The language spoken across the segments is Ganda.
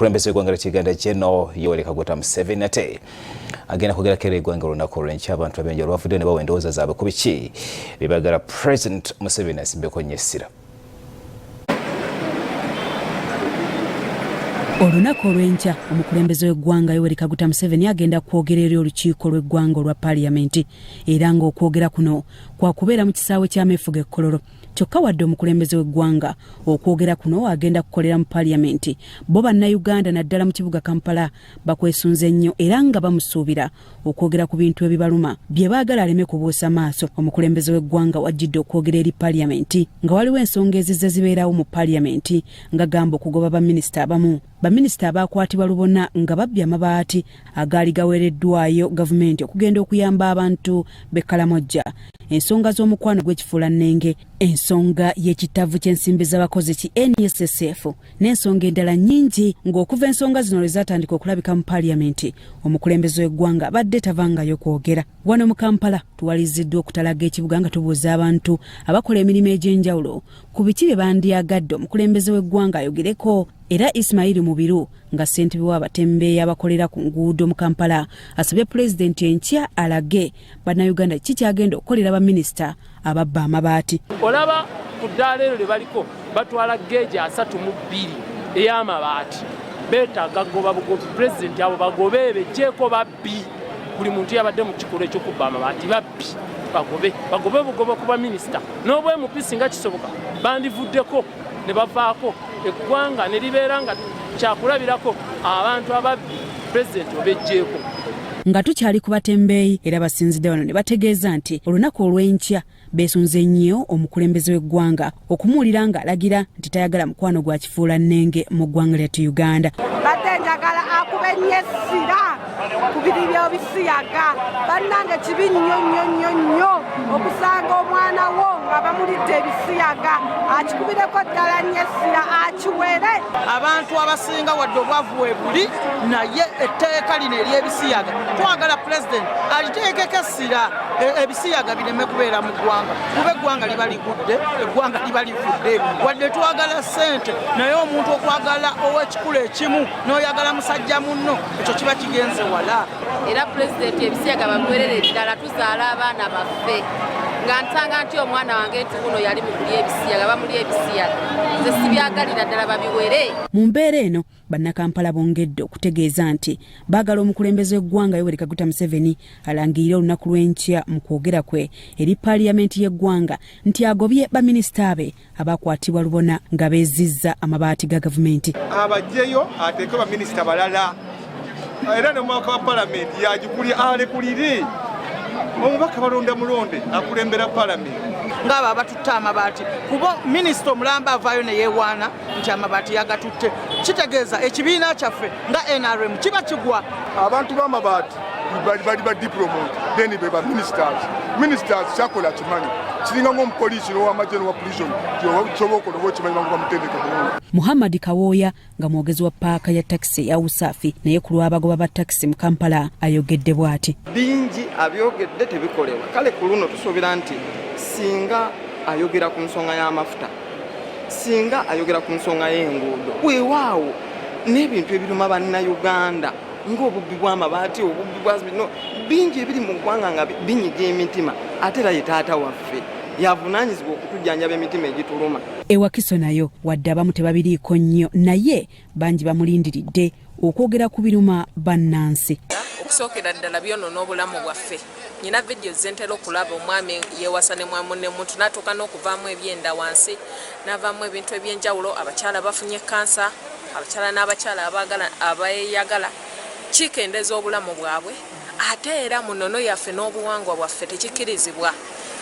Omukulembeze w'eggwanga ly'Uganda General Yoweri Kaguta Museveni ate agenda kwogerako eri eggwanga olunaku olw'enkya abantu ab'enjawulo bavuddeyo ne bawa endowooza zaabwe ku biki bye baagala President Museveni asimbeko nnyo essira. Olunaku olw'enkya omukulembeze w'eggwanga Yoweri Kaguta Museveni agenda kwogera eri olukiiko lw'eggwanga olwa Parliament era ng'okwogera kuno kwa kubeera mu kisaawe ky'ameefuga e Kololo. Kyokka wadde omukulembeze w'eggwanga okwogera kuno agenda kukolera mu Parliament, bo Bannayuganda naddala mu kibuga Kampala bakwesunze nnyo era nga bamusuubira okwogera ku bintu ebibaluma bye baagala aleme kubuusa maaso. Omukulembeze w'eggwanga wajjidde okwogera eri Parliament nga waliwo ensonga ezizze zibeerawo mu Parliament nga gamba okugoba baminisita abamu. Baminisita abakwatibwa lubona nga babbye amabaati agaali gaweereddwayo gavumenti okugenda okuyamba abantu b'e Kalamojja. Ensonga z'omukwano gw'ekifuulannenge, ensonga y'ekitavu ky'ensimbi z'abakozi ki NSSF n'ensonga endala nnyingi, ng'okuva ensonga zino lwe zaatandika okulabika mu Parliament, omukulembeze w'eggwanga abadde tavangayo kwogera. Wano mu Kampala tuwaliziddwa okutalaga ekibuga nga tubuuza abantu abakola emirimu egy'enjawulo ku biki bye bandyagadde omukulembeze w'eggwanga ayogereko. Era Ismail Mubiru nga ssentebe w'abatembeeyi abakolera ku nguudo mu Kampala asabye Pulezidenti enkya alage Bannayuganda kiki kyagenda okukolera baminisita ababba amabaati. Olaba ku ddaala eryo lye baliko batwala geeji 32 ey'amabaati. Beetaaga goba bugobi Pulezidenti abo bagobe bejjeeko babbi. Buli muntu yabadde mu kikolo eky'okubba amabaati babbi bagobe bugobe ku baminisita. N'obwemupisi nga kisoboka bandivuddeko ne bavaako eggwanga ne libeera nga kyakulabirako abantu ababbi Pulezidenti obejjeeko. Nga tukyali ku batembeeyi era basinzidde wano ne bategeeza nti olunaku olw'enkya beesunze nnyo omukulembeze w'eggwanga okumuwulira ng'alagira nti tayagala mukwano gwa kifuulannenge mu ggwanga lyattu Uganda. Badde njagala akube nnyo essira ku biribyo bisiyaga bannange kibi nnyo okusanga omwana wo nga bamulidde ebisiyaga akikubireko ddala nnyo essira akiwere. Abantu abasinga wadde obwavu we buli naye etteeka lino ery'ebisiyaga twagala Pulezidenti aliteekeko essira ebisiyaga bireme kubeera mu ggwanga kuba eggwanga liba ligudde, eggwanga liba livudde. Wadde twagala ssente naye omuntu okwagala ow'ekikulu ekimu n'oyagala musajja munno ekyo kiba kigenze wala. Era Pulezidenti ebisiyaga bamuwerere ddala tuzaala abaana baffe nga nsanga nti omwana wange nti buno yali mukuli ebisiyaga bamuli ebisiyaga nze sibyagalira ddala babiwere. Mu mbeera eno Bannakampala bongedde okutegeeza nti baagala omukulembeze w'eggwanga Yoweri Kaguta Museveni alangirire olunaku lw'enkya mu kwogera kwe eri Paaliyamenti y'eggwanga nti agobye baminisita be abakwatibwa lubona nga beezizza amabaati ga gavumenti. Abajjeyo ateeke baminisita balala era n'omwaka wa Paalamenti yagikuli alekulire omubaka balonda mulonde akulembera Paalamenti. Ng'abo abatutte amabaati kuba minisita omulamba avaayo ne yeewaana nti amabaati yagatutte. Kitegeeza ekibiina kyaffe nga NRM kiba kigwa. Abantu b'amabaati bali ba diplomati then be ba ministers kyakola kimanyi kiringa ng'omupoliisi n'ow'amagye n'owa prison kyoba okola oba okimanyi bangu bamutendeka bulungi. Muhammad Kawooya nga mwogezi wa paaka ya takisi ya Usaafi naye ku lw'abagoba ba takisi mu Kampala ayogedde bw'ati. Bingi abyogedde tebikolebwa. Kale ku luno tusuubira nti singa ayogera ku nsonga y'amafuta, singa ayogera ku nsonga y'enguudo, weewaawo n'ebintu ebiruma Bannayuganda ng'obubbi bw'amabaati, obubbi bwa bino bingi ebiri mu ggwanga nga binyiga emitima, ate era ye taata waffe yavunaanyizibwa okutujjanjaba emitima egituluma. Ewakiso nayo wadde abamu tebabiriiko nnyo naye bangi bamulindiridde okwogera ku biruma bannansi. Okusookera ddala byonoona obulamu bwaffe. Nyina vidiyo zentera okulaba omwami yeewasa ne mwamunne muntu n'atuuka n'okuvaamu ebyenda wansi n'avaamu ebintu eby'enjawulo. Abakyala bafunye kansa, abakyala n'abakyala abeeyagala kikendeeza obulamu bwabwe. Ate era mu nnono yaffe n'obuwangwa bwaffe tekikkirizibwa.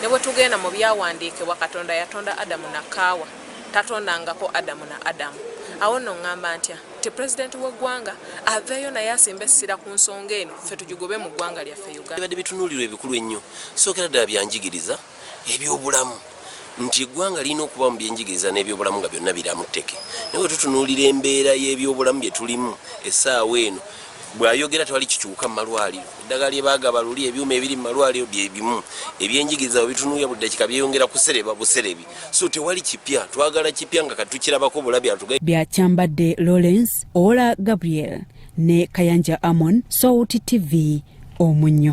Ne bwe tugenda mu byawandiikibwa Katonda yatonda Adamu na Kaawa, tatondangako Adamu na Adamu. Awo nno ngamba ntya ti Pulezidenti w'eggwanga aveeyo naye asimba essira ku nsonga eno ffe tugigobe mu ggwanga lyaffe Uganda. Bibadde bitunuulirwa ebikulu ennyo sookera ddala byanjigiriza ebyobulamu nti eggwanga lirina okuba mu byenjigiriza n'ebyobulamu nga byonna biramu tteke. Naye bwe tutunuulira embeera y'ebyobulamu bye tulimu essaawa eno bw'ayogera tewali kikyuka mu malwaliro. Eddagala lye baagaba luli ebyuma ebiri mu malwaliro bye bimu, ebyenjigiriza bitunuulira buli ddakiika byeyongera kusereba buserebi. So tewali kipya, twagala kipya nga katukirabako bulabi atugaye. Byakyambadde Lawrence Ola Gabriel ne Kayanja Amon, Sowuti TV, Omunnyo.